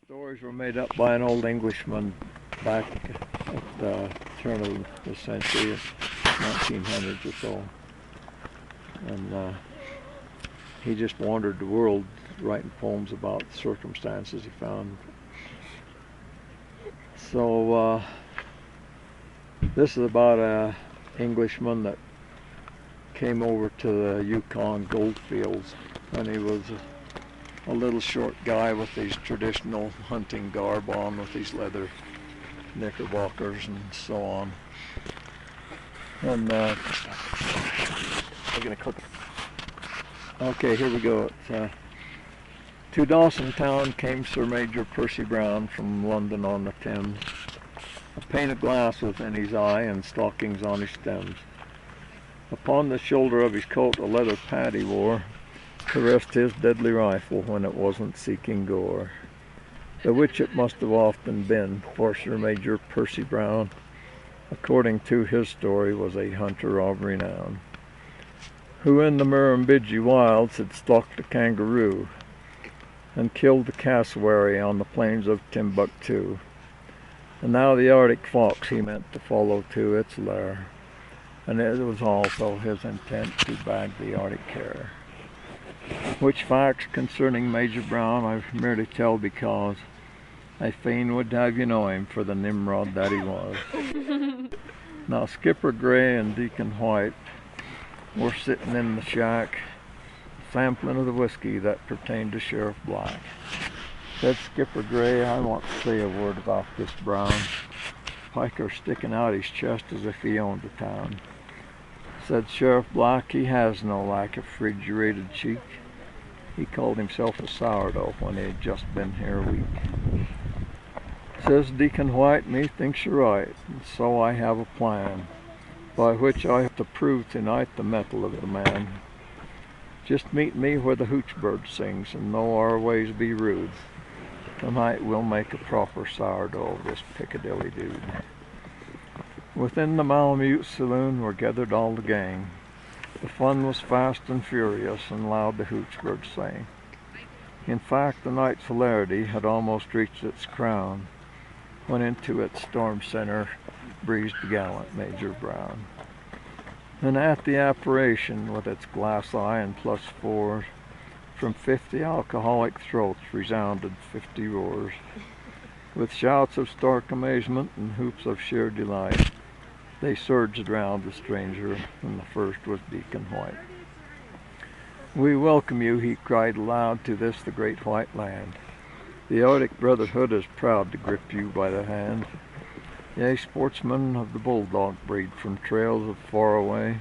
Stories were made up by an old Englishman back at the turn of the century, 1900s or so. And he just wandered the world writing poems about circumstances he found. So this is about an Englishman that came over to the Yukon gold fields when he was a little short guy with these traditional hunting garb on, with these leather knickerbockers and so on. And we're gonna cook. Okay, here we go. To Dawson Town came Sir Major Percy Brown from London on the Thames. A pane of glass was in his eye and stockings on his stems. Upon the shoulder of his coat a leather pad he wore to rest his deadly rifle when it wasn't seeking gore. The which it must have often been, for Sir Major Percy Brown, according to his story, was a hunter of renown, who in the Murrumbidgee wilds had stalked a kangaroo and killed the cassowary on the plains of Timbuktu. And now the Arctic fox he meant to follow to its lair, and it was also his intent to bag the Arctic hare. Which facts concerning Major Brown I merely tell because I fain would have you know him for the Nimrod that he was. Now Skipper Gray and Deacon White were sitting in the shack, sampling of the whiskey that pertained to Sheriff Black. Said Skipper Gray, I want to say a word about this Brown. Piker sticking out his chest as if he owned the town. Said Sheriff Black, he has no lack of refrigerated cheek. He called himself a sourdough when he had just been here a week. Says Deacon White, methinks you're right, and so I have a plan, by which I have to prove tonight the mettle of the man. Just meet me where the hooch bird sings, and though our ways be rude, tonight we'll make a proper sourdough of this Piccadilly dude. Within the Malamute saloon were gathered all the gang. The fun was fast and furious, and loud the hooch birds sang. In fact, the night's hilarity had almost reached its crown, when into its storm center breezed the gallant Major Brown. And at the apparition, with its glass eye and +4s, from 50 alcoholic throats resounded 50 roars, with shouts of stark amazement and whoops of sheer delight. They surged round the stranger, and the first was Deacon White. We welcome you, he cried aloud, to this the great white land. The Arctic Brotherhood is proud to grip you by the hand. Yea, sportsmen of the bulldog breed from trails of far away,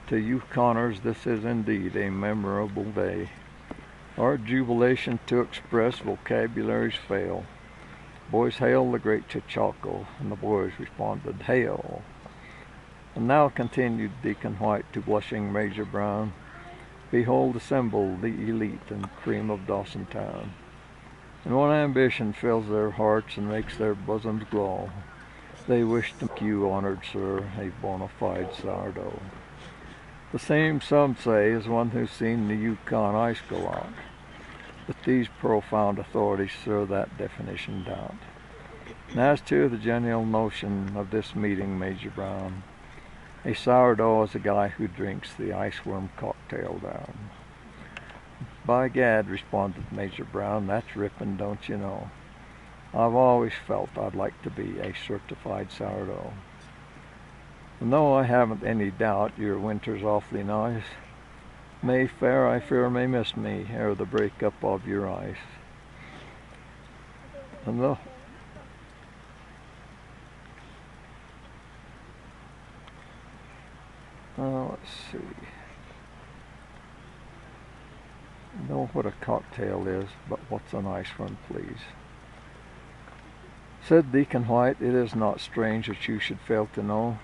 to Yukoners this is indeed a memorable day. Our jubilation to express vocabularies fail. Boys hail the great Chechako, and the boys responded, hail. And now continued Deacon White to blushing Major Brown, behold assembled the elite and cream of Dawson Town. And one ambition fills their hearts and makes their bosoms glow. They wish to make you, honored sir, a bona fide sourdough. The same, some say, is one who's seen the Yukon ice go out. But these profound authorities, sir, that definition doubt. And as to the general notion of this meeting, Major Brown, a sourdough is a guy who drinks the iceworm cocktail down. By gad, responded Major Brown, that's rippin', don't you know. I've always felt I'd like to be a certified sourdough. And though I haven't any doubt your winter's awfully nice, Mayfair, I fear, may miss me ere the break-up of your ice. And though let's see. Know what a cocktail is, but what's a nice one, please? Said Deacon White, it is not strange that you should fail to know,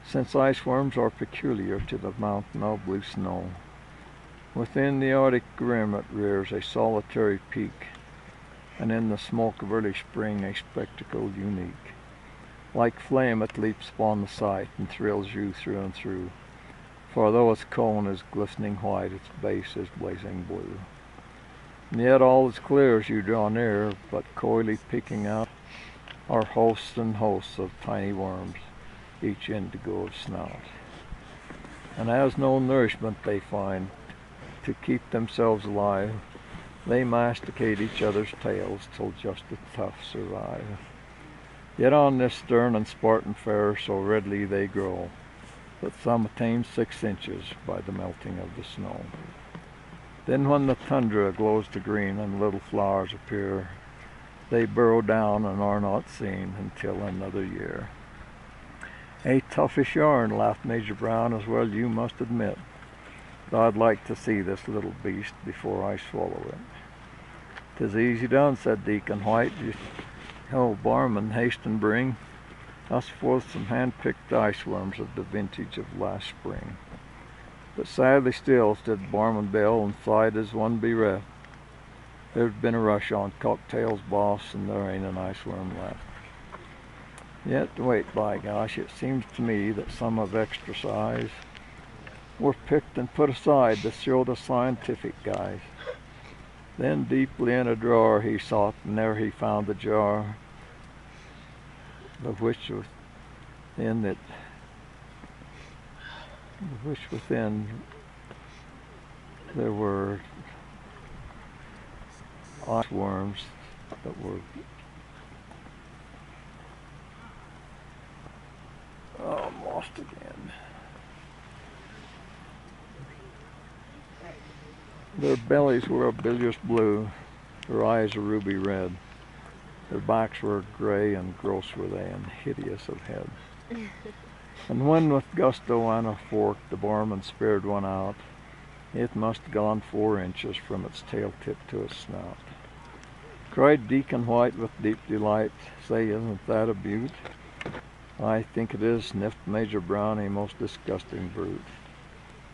since iceworms are peculiar to the mountain of blue snow. Within the Arctic rim it rears a solitary peak, and in the smoke of early spring a spectacle unique. Like flame it leaps upon the sight and thrills you through and through, for though its cone is glistening white, its base is blazing blue. And yet all is clear as you draw near, but coyly peeking out are hosts and hosts of tiny worms, each indigo of snout. And as no nourishment they find to keep themselves alive, they masticate each other's tails till just the tough survive. Yet on this stern and Spartan fare so readily they grow, that some attain 6 inches by the melting of the snow. Then when the tundra glows to green and little flowers appear, they burrow down and are not seen until another year. A toughish yarn, laughed Major Brown, as well you must admit, but I'd like to see this little beast before I swallow it. 'Tis easy done, said Deacon White. Oh, barman, haste and bring us forth some hand-picked ice worms of the vintage of last spring. But sadly still stood Barman Bill and sighed as one bereft. There's been a rush on cocktails, boss, and there ain't an ice worm left. Yet, wait, by gosh, it seems to me that some of extra size were picked and put aside to show the scientific guys. Then deeply in a drawer he sought, and there he found the jar, of which within there were ice worms that were I'm lost again. Their bellies were a bilious blue, their eyes a ruby red, their backs were gray, and gross were they, and hideous of head. And when with gusto and a fork the barman speared one out, it must have gone 4 inches from its tail tip to its snout. Cried Deacon White with deep delight, say, isn't that a beaut? I think it is, sniffed Major Brown, a most disgusting brute.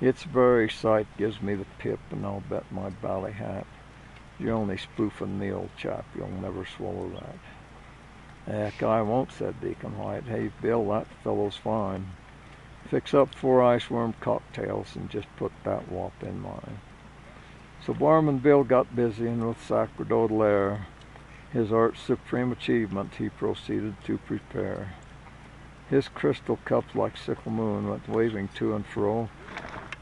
Its very sight gives me the pip, and I'll bet my bally hat you're only spoofing me, old chap. You'll never swallow that. Heck, I won't, said Deacon White. Hey, Bill, that fellow's fine. Fix up 4 ice worm cocktails and just put that wop in mine. So Barman Bill got busy, and with sacerdotal air, his art's supreme achievement he proceeded to prepare. His crystal cups like sickle moon went waving to and fro,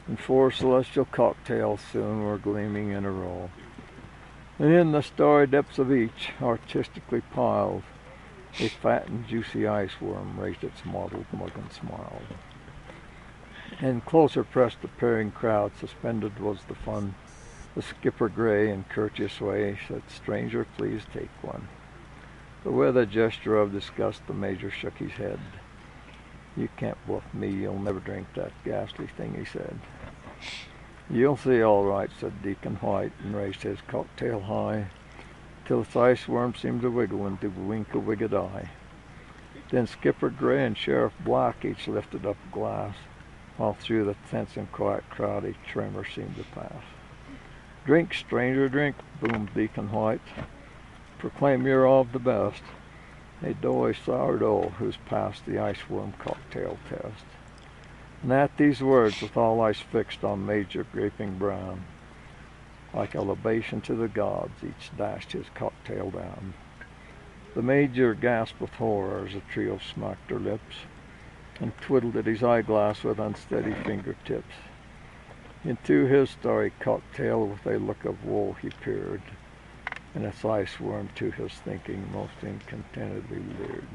and 4 celestial cocktails soon were gleaming in a row. And in the starry depths of each, artistically piled, a fat and juicy ice worm raised its mottled mug and smiled. And closer pressed the peering crowd, suspended was the fun. The skipper gray in courteous way said, stranger, please take one. But with a gesture of disgust the major shook his head. You can't bluff me, you'll never drink that ghastly thing, he said. You'll see all right, said Deacon White, and raised his cocktail high, till its ice worm seemed to wiggle into wink a wicked eye. Then Skipper Gray and Sheriff Black each lifted up a glass, while through the tense and quiet crowd a tremor seemed to pass. Drink, stranger, drink, boomed Deacon White. Proclaim you're of the best, a doughy sourdough who's passed the ice worm cocktail test. And at these words, with all eyes fixed on Major Graping Brown, like a libation to the gods, each dashed his cocktail down. The Major gasped with horror as the trio smacked their lips, and twiddled at his eyeglass with unsteady fingertips. Into his starry cocktail with a look of woe he peered, and its ice worm to his thinking most incontentedly leered.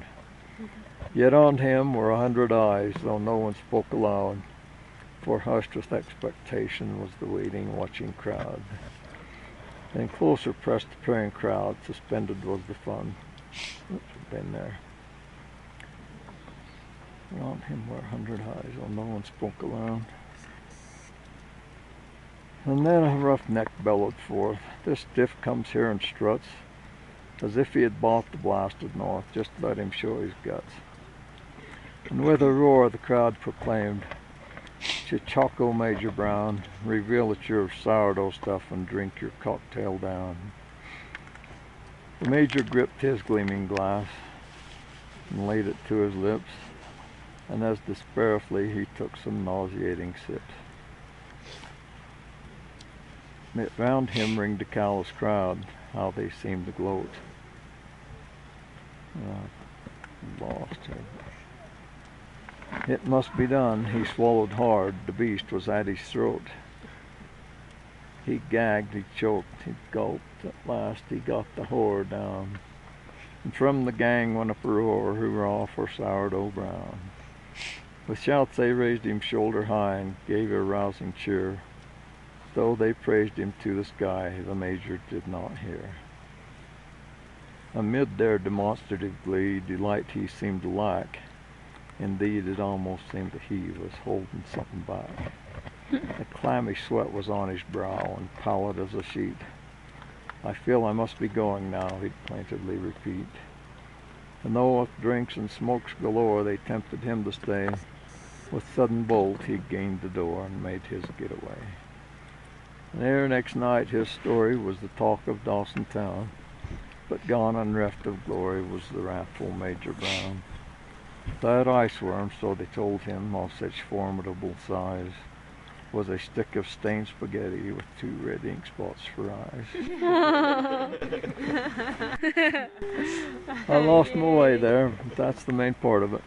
Yet on him were 100 eyes, though no one spoke aloud, for hushed with expectation was the waiting, watching crowd. Then closer pressed the praying crowd, suspended was the fun. Oops, been there. On him were 100 eyes, though no one spoke aloud. And then a roughneck bellowed forth, this stiff comes here and struts, as if he had bought the blasted North, just let him show his guts. And with a roar the crowd proclaimed, Chichaco Major Brown, reveal that you're sourdough stuff and drink your cocktail down. The Major gripped his gleaming glass and laid it to his lips, and as despairfully he took some nauseating sips. Round him ringed a callous crowd, how they seemed to gloat. Lost her. It must be done. He swallowed hard. The beast was at his throat. He gagged, he choked, he gulped. At last he got the horror down. And from the gang went up a roar, hurrah for Sourdough Brown. With shouts they raised him shoulder high and gave a rousing cheer. Though they praised him to the sky, the Major did not hear. Amid their demonstrative glee, delight he seemed to lack. Indeed, it almost seemed that he was holding something back. A clammy sweat was on his brow and pallid as a sheet. I feel I must be going now, he'd plaintively repeat. And though with drinks and smokes galore they tempted him to stay, with sudden bolt he gained the door and made his getaway. And ere next night his story was the talk of Dawson town, but gone unreft of glory was the wrathful Major Brown. That iceworm, so they told him, of such formidable size, was a stick of stained spaghetti with 2 red ink spots for eyes. I lost my way there, but that's the main part of it.